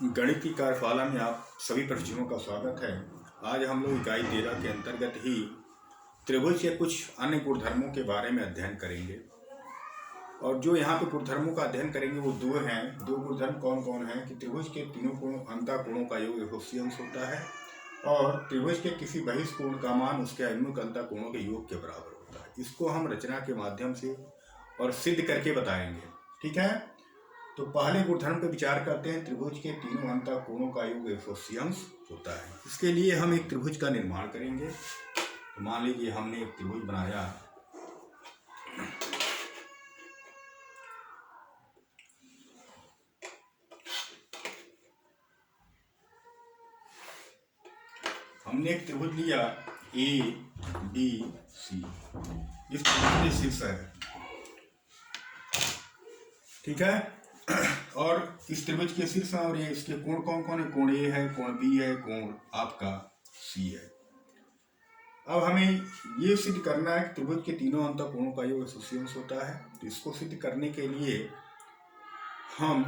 गणित की कार्यशाला में आप सभी प्रशिक्षुओं का स्वागत है। आज हम लोग इकाई 13 के अंतर्गत ही त्रिभुज के कुछ अन्य गुणधर्मों के बारे में अध्ययन करेंगे। और जो यहाँ पे गुणधर्मों का अध्ययन करेंगे वो दो हैं। दो गुणधर्म कौन कौन हैं कि त्रिभुज के तीनों कोण अंतःकोणों का योग 180 अंश होता है और त्रिभुज के किसी बहिष्ठ कोण का मान उसके अभिमुख अंतःकोणों के योग के बराबर होता है। इसको हम रचना के माध्यम से और सिद्ध करके बताएंगे। ठीक है, तो पहले गुणधर्म पर विचार करते हैं। त्रिभुज के तीनों अंतःकोणों का योग 180 अंश होता है। इसके लिए हम एक त्रिभुज का निर्माण करेंगे। तो मान लीजिए हमने एक त्रिभुज बनाया। हमने एक त्रिभुज लिया ABC। इस त्रिभुज के शीर्ष है, ठीक है। और इस त्रिभुज के शीर्ष और ये इसके कोण कौन कौन है? कोण A है, कोण B है, कोण आपका C है। अब हमें ये सिद्ध करना है कि त्रिभुज के तीनों अंतःकोणों का योग 180 अंश होता है। तो इसको सिद्ध करने के लिए हम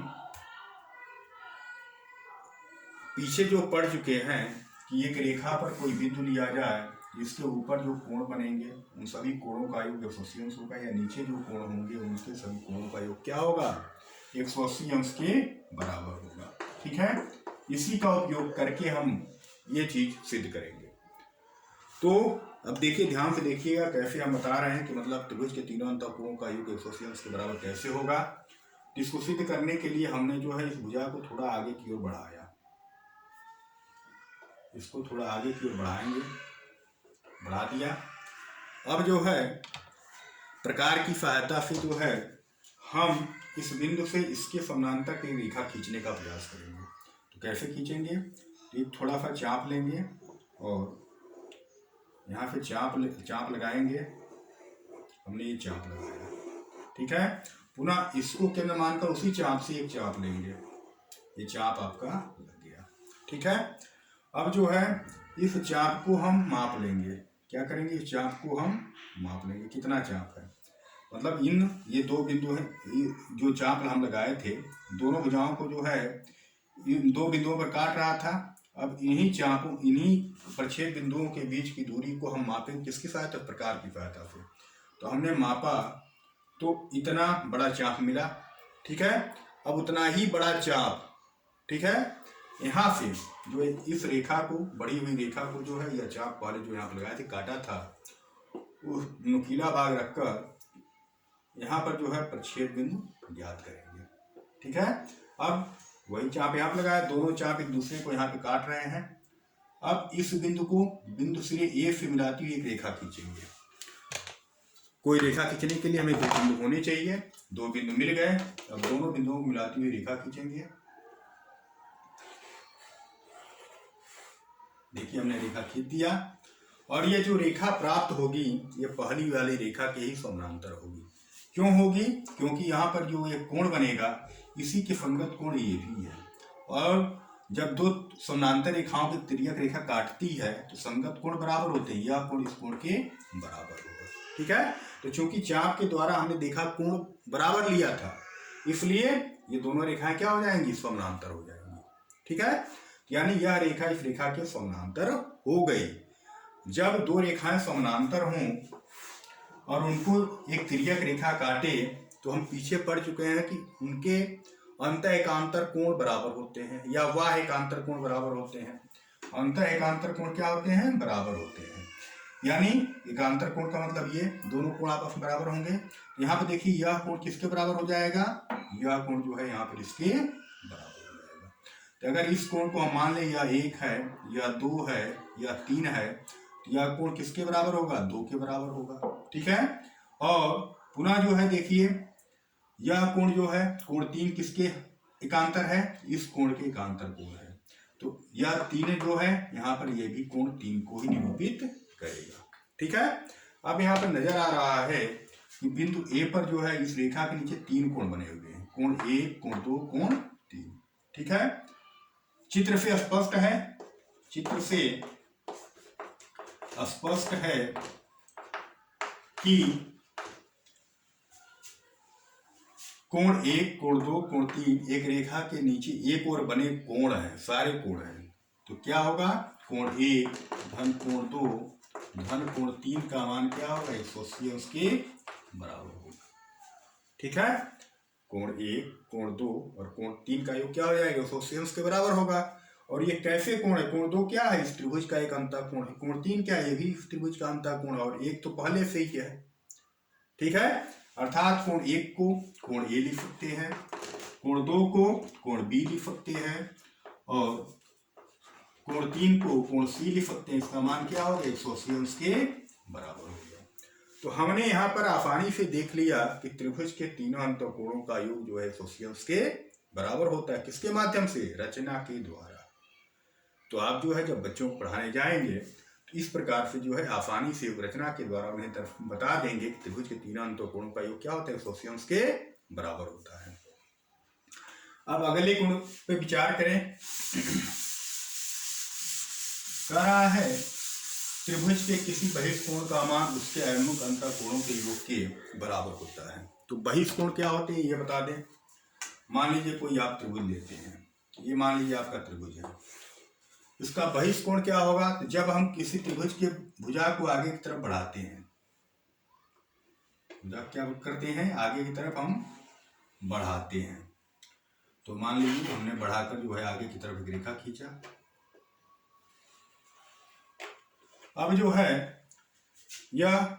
पीछे जो पढ़ चुके हैं कि एक रेखा पर कोई बिंदु लिया जाए, जिसके ऊपर जो कोण बनेंगे उन सभी कोणों का योग 180 अंश होगा, या नीचे जो कोण होंगे उनके सभी कोणों का योग क्या होगा? 180 अंश के बराबर होगा। ठीक है, इसी का उपयोग करके हम ये चीज सिद्ध करेंगे। तो अब देखिए, ध्यान से देखिएगा कैसे हम बता रहे हैं कि मतलब त्रिभुज के तीनों अंतःकोणों का योग 180 अंश के बराबर कैसे होगा। इसको सिद्ध करने के लिए हमने जो है इस भुजा को थोड़ा आगे की ओर बढ़ाया। इसको थोड़ा आगे की ओर बढ़ाएंगे, बढ़ा दिया। अब जो है प्रकार की सहायता से जो है हम इस बिंदु से इसके समानांतर की रेखा खींचने का प्रयास करेंगे। तो कैसे खींचेंगे? एक थोड़ा सा चाप लेंगे और यहाँ पे चाप लगाएंगे। हमने ये चाप लगाया, ठीक है। पुनः इसको केंद्र मानकर उसी चाप से एक चाप लेंगे। ये चाप आपका लग गया, ठीक है। अब जो है इस चाप को हम माप लेंगे। क्या करेंगे? इस चाप को हम माप लेंगे। कितना चाप है? मतलब ये दो बिंदु हैं। जो चाप हम लगाए थे दोनों भुजाओं को जो है इन दो बिंदुओं पर काट रहा था। अब इन्हीं प्रच्छेद बिंदुओं के बीच की दूरी को हम मापें किसकी सहायता? प्रकार की सहायता से। तो हमने मापा तो इतना बड़ा चाप मिला, ठीक है। अब उतना ही बड़ा चाप, ठीक है, यहाँ से जो इस रेखा को, बढ़ी हुई रेखा को जो है, यह चाप वाले जो यहाँ पर लगाए थे काटा था, उस नुकीला भाग रखकर यहाँ पर जो है प्रच्छेद बिंदु ज्ञात करेंगे, ठीक है। अब वही चाप यहाँ पर लगाया, दोनों चाप एक दूसरे को यहाँ पे काट रहे हैं। अब इस बिंदु को बिंदु सिरे A से मिलाती हुई एक रेखा खींचेंगे। कोई रेखा खींचने के लिए हमें दो बिंदु होने चाहिए। दो बिंदु मिल गए। अब दोनों बिंदुओं को मिलाती हुई रेखा खींचेंगे। देखिए हमने रेखा खींच दिया और ये जो रेखा प्राप्त होगी ये पहली वाली रेखा के ही समानांतर होगी। क्यों होगी? क्योंकि यहाँ पर जो ये कोण बनेगा इसी के संगत कोण ये भी है। और जब दो समानांतर रेखाओं की तिर्यक रेखा काटती है तो संगत कोण बराबर होते हैं। यह कोण इस कोण के बराबर होगा, ठीक है। तो चूंकि चाप के द्वारा हमने देखा कोण बराबर लिया था, इसलिए ये दोनों रेखाएं क्या हो जाएंगी? समानांतर हो जाएंगी, ठीक है। यानी यह रेखा इस रेखा के समानांतर हो गई। जब दो रेखाएं समानांतर हों और उनको एक तिर्यक रेखा काटे तो हम पीछे पढ़ चुके हैं कि उनके अंत एकांतर कोण बराबर होते हैं, या वाह एकांतर कोण बराबर होते हैं। अंत एकांतर कोण क्या होते हैं? बराबर होते हैं। यानी एकांतर कोण का मतलब ये दोनों कोण आपस में बराबर होंगे। यहाँ पे देखिए यह कोण किसके बराबर हो जाएगा? यह कोण जो है यहाँ पर इसके बराबर हो जाएगा। तो अगर इस कोण को हम मान लें यह 1 है, यह 2 है, यह 3 है, तो यह कोण किसके बराबर होगा? 2 के बराबर होगा, ठीक है। और पुनः जो है देखिए यह कोण जो है कोण 3 किसके एकांतर है? इस कोण के एकांतर कोण है। तो यह 3 जो है यहाँ पर यह भी कोण 3 को ही निरूपित करेगा, ठीक है। अब यहाँ पर नजर आ रहा है कि बिंदु A पर जो है इस रेखा के नीचे 3 कोण बने हुए हैं। कोण 1, कोण 2, कोण 3, ठीक है। चित्र से स्पष्ट है, चित्र से स्पष्ट है कि कोण 1, कोण 2, कोण 3, एक रेखा के नीचे एक और बने कोण हैं, सारे कोण हैं, तो क्या होगा, कोण 1 धन कोण 2 धन कोण 3 का मान क्या होगा, 180 अंश के बराबर होगा। ठीक है, कोण 1, कोण 2 और कोण 3 का योग क्या हो जाएगा, 180 अंश के बराबर होगा। और ये कैसे कोण है, कोण 2 क्या है, इस त्रिभुज का एक अंतःकोण है, कोण 3 क्या है, ये भी इस त्रिभुज का अंतःकोण है, और एक तो पहले से ही है। ठीक है, अर्थात कोण 1 को कोण ए लिख सकते हैं, कोण 2 को कोण बी लिख सकते हैं, और कोण 3 को कोण सी लिख सकते हैं। इसका मान क्या होगा, 180 अंश के बराबर हो गया। तो हमने यहाँ पर आसानी से देख लिया कि त्रिभुज के तीनों अंतःकोणों का योग जो है 180 अंश के बराबर होता है। किसके माध्यम से, रचना के द्वारा। तो आप जो है जब बच्चों को पढ़ाने जाएंगे तो इस प्रकार से जो है आसानी से रचना के द्वारा उन्हें बता देंगे कि त्रिभुज के तीनों अंतःकोणों का योग क्या होता है, 180 अंश के बराबर होता है। अब अगले गुण पे विचार करें। कह रहा है त्रिभुज के किसी बहिष्कोण का मान उसके अभिमुख अंतःकोणों के योग के बराबर होता है। तो बहिष्कोण क्या होते हैं ये बता दें। मान लीजिए कोई आप त्रिभुज लेते हैं, ये मान लीजिए आपका त्रिभुज है, इसका बहिष्कोण क्या होगा, तो जब हम किसी त्रिभुज के भुजा को आगे की तरफ बढ़ाते हैं, भुजा क्या करते हैं, आगे की तरफ हम बढ़ाते हैं। तो मान लीजिए हमने बढ़ाकर जो है आगे की तरफ एक रेखा खींचा। अब जो है यह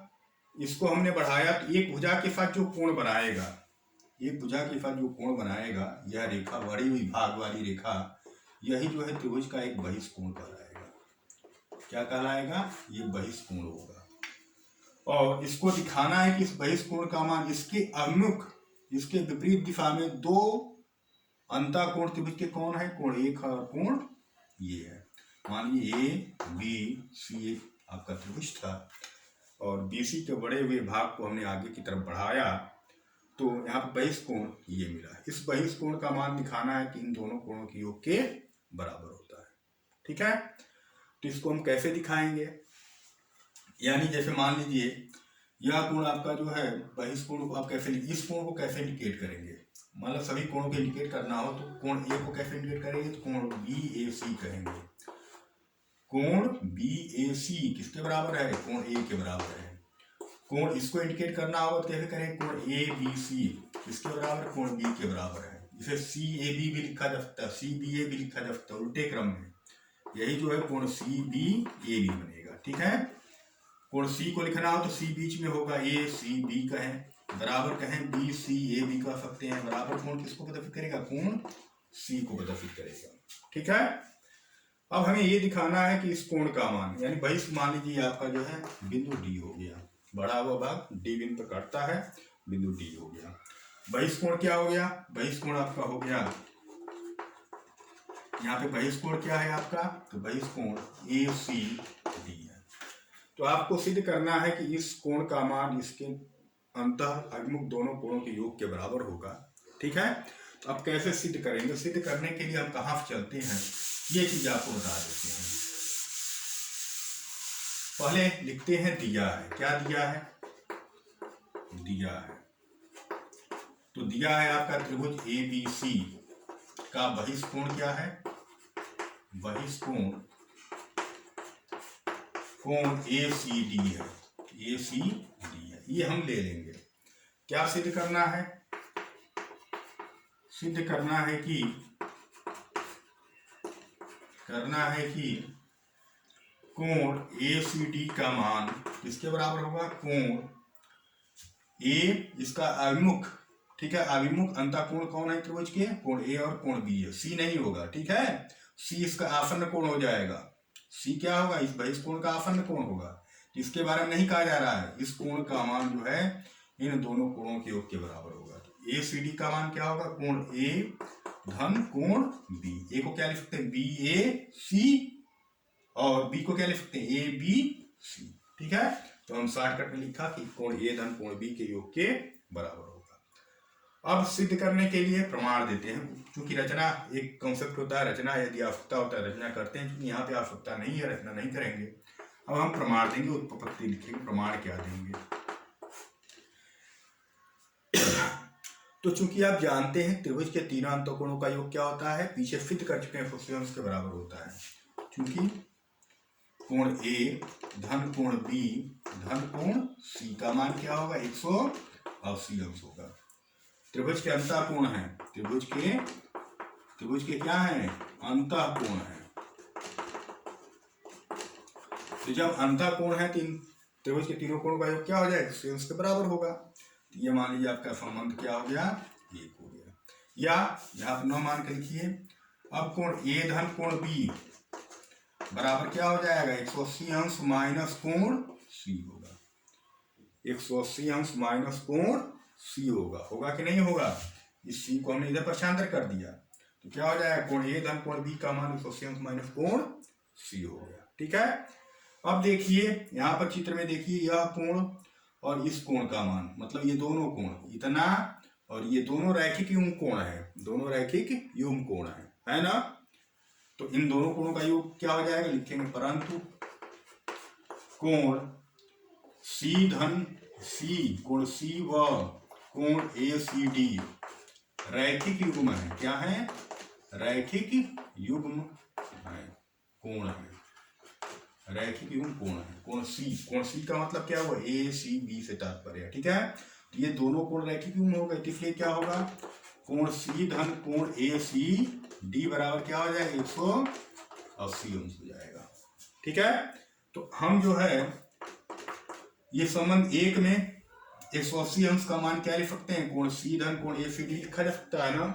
इसको हमने बढ़ाया तो एक भुजा के साथ जो कोण बनाएगा, एक भुजा के साथ जो कोण बनाएगा, यह रेखा बड़ी हुई भाग वाली रेखा, यही जो है त्रिभुज का एक बहिष्कोण कहलाएगा। क्या कहलाएगा, ये बहिष्कोण होगा। और इसको दिखाना है कि इस बहिष्कोण का मान इसके अभिमुख, इसके विपरीत दिशा में दो अंतःकोण त्रिभुज के कौन है, कोण 1 और कोण ये है। मान लीजिए ए बी सी आपका त्रिभुज था और बीसी के बड़े हुए भाग को हमने आगे की तरफ बढ़ाया तो यहाँ पर बहिष्कोण ये मिला। इस बहिष्कोण का मान दिखाना है कि इन दोनों कोणों के योग के बराबर होता है। ठीक है, तो इसको हम कैसे दिखाएंगे, यानी जैसे मान लीजिए यह कोण आपका जो है बहिष्कोण को आप कैसे, इस कोण को कैसे इंडिकेट करेंगे, मतलब सभी कोणों को इंडिकेट करना हो तो कोण ए को कैसे इंडिकेट करेंगे, तो कोण बी ए सी कहेंगे। कोण बी ए सी किसके बराबर है, कोण ए के बराबर है। कोण इसको इंडिकेट करना होगा तो कैसे करें, कोण ए बी सी किसके बराबर, कोण बी के बराबर है। इसे सी ए बी भी लिखा जा सकता है, सी बी ए भी लिखा जा सकता है उल्टे क्रम में। यही जो है कोण सी बी ए बी बनेगा। ठीक है, कोण सी को लिखना हो तो सी बीच में होगा, ए सी बी कहें, बराबर कहें बी सी ए बी कह सकते हैं। बराबर कोण किसको प्रदर्शित करेगा, कोण सी को प्रदर्शित करेगा। ठीक है, अब हमें ये दिखाना है कि इस कोण का मान, यानी बहिष्कोण मान लीजिए आपका जो है बिंदु डी हो गया, बड़ा हुआ भाग डी बिंदु पर काटता है, बिंदु डी हो गया। बहिष्कोण क्या हो गया, बहिष्कोण आपका हो गया, यहाँ पे बहिष्कोण क्या है आपका, तो बहिष्कोण ए सी डी है। तो आपको सिद्ध करना है कि इस कोण का मान इसके अंतः अभिमुख दोनों कोणों के योग के बराबर होगा। ठीक है, तो अब कैसे सिद्ध करेंगे, सिद्ध करने के लिए हम कहाँ से चलते हैं ये चीज आपको बता देते हैं। पहले लिखते हैं दिया है, क्या दिया है, दिया है, तो दिया है आपका त्रिभुज ए बी सी का बहिष्कोण क्या है, बहिष्कोण कोण ए सी डी है, ए सी डी है, ये हम ले लेंगे। क्या सिद्ध करना है, सिद्ध करना है कि कोण ए सी डी का मान किसके बराबर होगा, कोण ए इसका अभिमुख, ठीक है, अभिमुख अंतःकोण कौन है त्रिभुज के, कोण ए और कोण बी है, सी नहीं होगा। ठीक है, सी इसका आसन्न कोण हो जाएगा, सी क्या होगा, इस बहिष्कोण का आसन्न कोण होगा, इसके बारे में नहीं कहा जा रहा है। इस कोण का मान जो है इन दोनों कोणों के योग के बराबर होगा। ए सी डी का मान क्या होगा, कोण ए धन कोण बी, ए को क्या लिख सकते हैं, बी ए सी, और बी को क्या लिख सकते हैं, ए बी सी। ठीक है, तो हम शॉर्टकट में लिखा कि कोण ए धन कोण बी के योग के बराबर होगा। अब सिद्ध करने के लिए प्रमाण देते हैं, क्योंकि रचना एक कॉन्सेप्ट होता है, रचना यदि आवश्यकता होता है रचना करते हैं, क्योंकि यहाँ पे आवश्यकता नहीं है रचना नहीं करेंगे। अब हम प्रमाण देंगे, उत्पत्ति लिखेंगे, प्रमाण क्या देंगे। तो चूंकि आप जानते हैं त्रिभुज के तीनों अंतःकोणों का योग क्या होता है, पीछे सिद्ध कर चुके हैं, फुस्सियंस के बराबर होता है। चूंकि कोण ए धन कोण बी धन कोण सी का मान क्या होगा, 180 अंश होगा। त्रिभुज के अंतःकोण है, त्रिभुज के क्या है, अंतःकोण है। तो जब अंतःकोण है त्रिभुज के तीनों कोणों का योग क्या हो जाएगा, 180 अंश के बराबर होगा। तो ये मान लीजिए आपका संबंध क्या हो गया, 1 हो गया। या यहाँ पर 9 मान के लिखिए। अब कोण ए धन कोण बी बराबर क्या हो जाएगा, 180 अंश माइनस कोण सी होगा। 180 अंश माइनस कोण सी होगा कि नहीं होगा। इस सी को हमने इधर पक्षांतर कर दिया तो क्या हो जाएगा, कोण ए धन कोण बी का मान 180 अंश माइनस कोण सी हो गया। ठीक है। अब देखिए यहाँ पर चित्र में देखिए, यह कोण और इस कोण का मान, मतलब ये दोनों कोण, इतना और ये दोनों रैखिक युग्म कोण है, दोनों रैखिक युग्म कोण है ना। तो इन दोनों कोणों का योग क्या हो जाएगा, लिखेंगे परंतु कोण सी धन सी, कोण सी व कोण ए सी डी रैखिक युग्म है। क्या है, रैखिक युग्म है, कोण है, रैखिक युग्म कोण है। कोण सी का मतलब क्या हुआ, ए सी बी से तात्पर्य। ठीक है। तो ये दोनों कोण रैखिक युग्म हो गए, इसलिए क्या होगा, कोण सी धन कोण ए सी डी बराबर क्या हो जाएगा, 180 अंश हो जाएगा। ठीक है। तो हम जो है ये संबंध 1 में 180 अंश का मान क्या लिख सकते हैं, कोण सी धन कोण ए सी डी लिखा जा सकता है ना।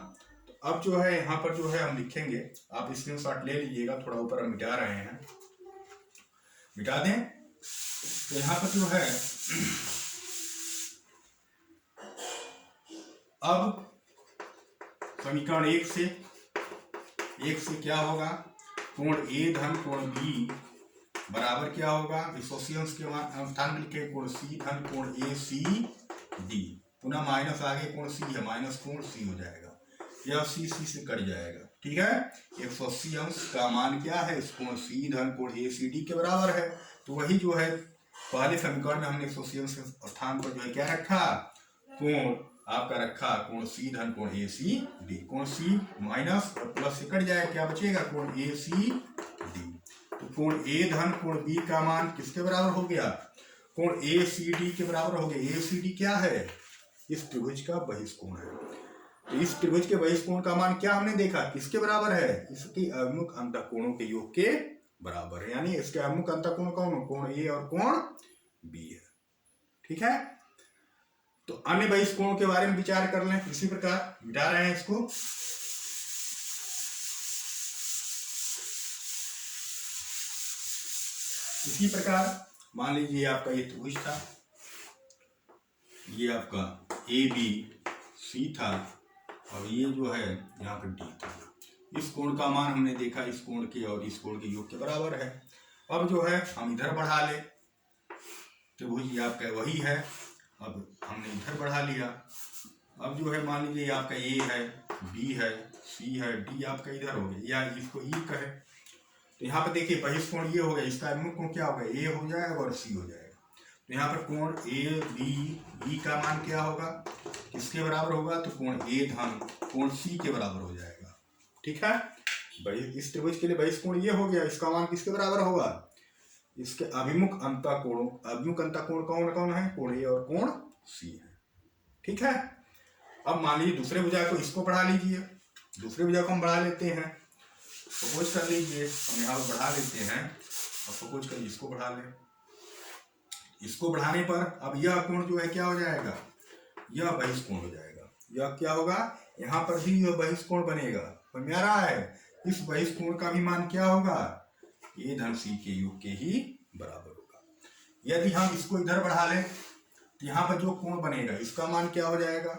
तो अब जो है यहाँ पर जो है हम लिखेंगे, आप स्क्रीनशॉट ले लीजिएगा, थोड़ा ऊपर हम मिटा रहे हैं, मिटा दें। तो यहाँ पर जो है अब समीकरण 1 से क्या होगा, कोण ए धन कोण बी बराबर क्या होगा, 180 अंश के स्थान पर लिखे कोण सी धन कोण ए सी डी, पुनः माइनस आगे कोण सी है, माइनस कोण सी हो जाएगा, यह सी से कट जाएगा। ठीक है। 180 अंश का मान क्या है, इस कोण सी धन कोण ए सी डी के बराबर है। तो वही जो है पहले समीकरण में हमने 180 अंश के स्थान पर जो है क्या रखा, कोण आपका रखा कोण सी धन कोण ए सी डी, कोण सी माइनस और प्लस से कट जाएगा, क्या बचेगा, कोण ए सी डी। तो कोण ए धन कोण बी का मान किसके बराबर हो गया, कोण ए सी डी के बराबर हो गया। ए सी डी क्या है, इस त्रिभुज का बहिष्कोण है। तो इस त्रिभुज के बहिष्कोण का मान क्या हमने देखा, किसके बराबर है, इसके अभिमुख अंतःकोणों के योग के बराबर है। यानी इसके अभिमुख अंतःकोण कौन, कोण ए और कोण बी है। ठीक है। तो अन्य बहिष्कोणों के बारे में विचार कर लें। इसी प्रकार मिटा रहे हैं इसको। इसी प्रकार मान लीजिए आपका ये त्रिभुज था, ये आपका ए बी सी था और ये जो है यहाँ पर डी था। इस कोण का मान हमने देखा इस कोण के और इस कोण के योग के बराबर है। अब जो है हम इधर बढ़ा ले, त्रिभुज ये आपका वही है, अब हमने इधर बढ़ा लिया। अब जो है मान लीजिए आपका ए है, बी है, सी है, डी आपका इधर हो गया, या इसको ई कहे। तो यहाँ पर देखिए बहिष्कोण ये हो गया, इसका अभिमुख कोण क्या होगा, ए हो जाएगा और सी हो जाएगा। तो यहाँ पर कोण ए बी का मान क्या होगा, किसके बराबर होगा, तो कोण ए धन कोण सी के बराबर हो जाएगा। ठीक है। इस त्रिभुज के लिए बहिष्कोण ये हो गया, इसका मान किसके बराबर होगा, इसके अभिमुख अंतःकोण। अभिमुख अंतःकोण कौन कौन है, कोण ए और कोण सी है। ठीक है। अब मान लीजिए दूसरे भुजा को इसको बढ़ा लीजिए, दूसरे भुजा को हम बढ़ा लेते हैं। सपोज कर लीजिए हम यहाँ पर बढ़ा लेते हैं और सपोज कर इसको बढ़ा लें। इसको बढ़ाने पर अब यह कोण जो है क्या हो जाएगा, यह बहिष्कोण हो जाएगा। यह क्या होगा, यहाँ पर भी यह बहिष्कोण बनेगा। समझ में आ रहा है। इस बहिष्कोण का भी मान क्या होगा, ए धन सी के योग के ही बराबर होगा। यदि हम इसको इधर बढ़ा लें तो यहाँ पर जो कोण बनेगा इसका मान क्या हो जाएगा,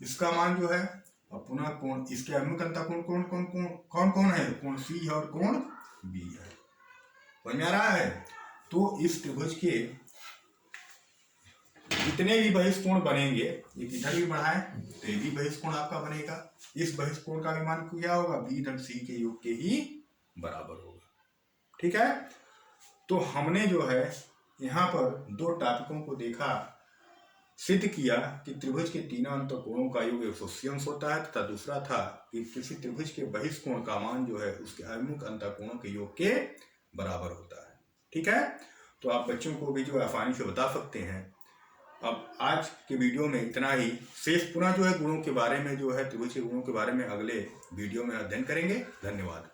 इसका मान जो है, और पुनः कोण इसके अभिमुख अंतःकोण कौन कौन कौन कौन कौन है, कोण सी है और कोण बी है। समझ में आ रहा है। तो इस त्रिभुज के जितने भी बहिष्कोण बनेंगे, एक इधर भी बढ़ाएं तो ये भी बहिष्कोण आपका बनेगा। इस बहिष्कोण का भी मान क्या होगा, बी धन सी के योग के ही बराबर होगा। ठीक है। तो हमने जो है यहाँ पर दो टॉपिकों को देखा, सिद्ध किया कि त्रिभुज के तीन अंतःकोणों का योग 180 होता है, तथा दूसरा था कि किसी त्रिभुज के बहिष्कोण का मान जो है उसके अभिमुख अंतःकोणों के योग के बराबर होता है। ठीक है, तो आप बच्चों को भी जो है आसानी से बता सकते हैं। अब आज के वीडियो में इतना ही। शेष पुनः जो है गुणों के बारे में जो है त्रिभुज के गुणों के बारे में अगले वीडियो में अध्ययन करेंगे। धन्यवाद।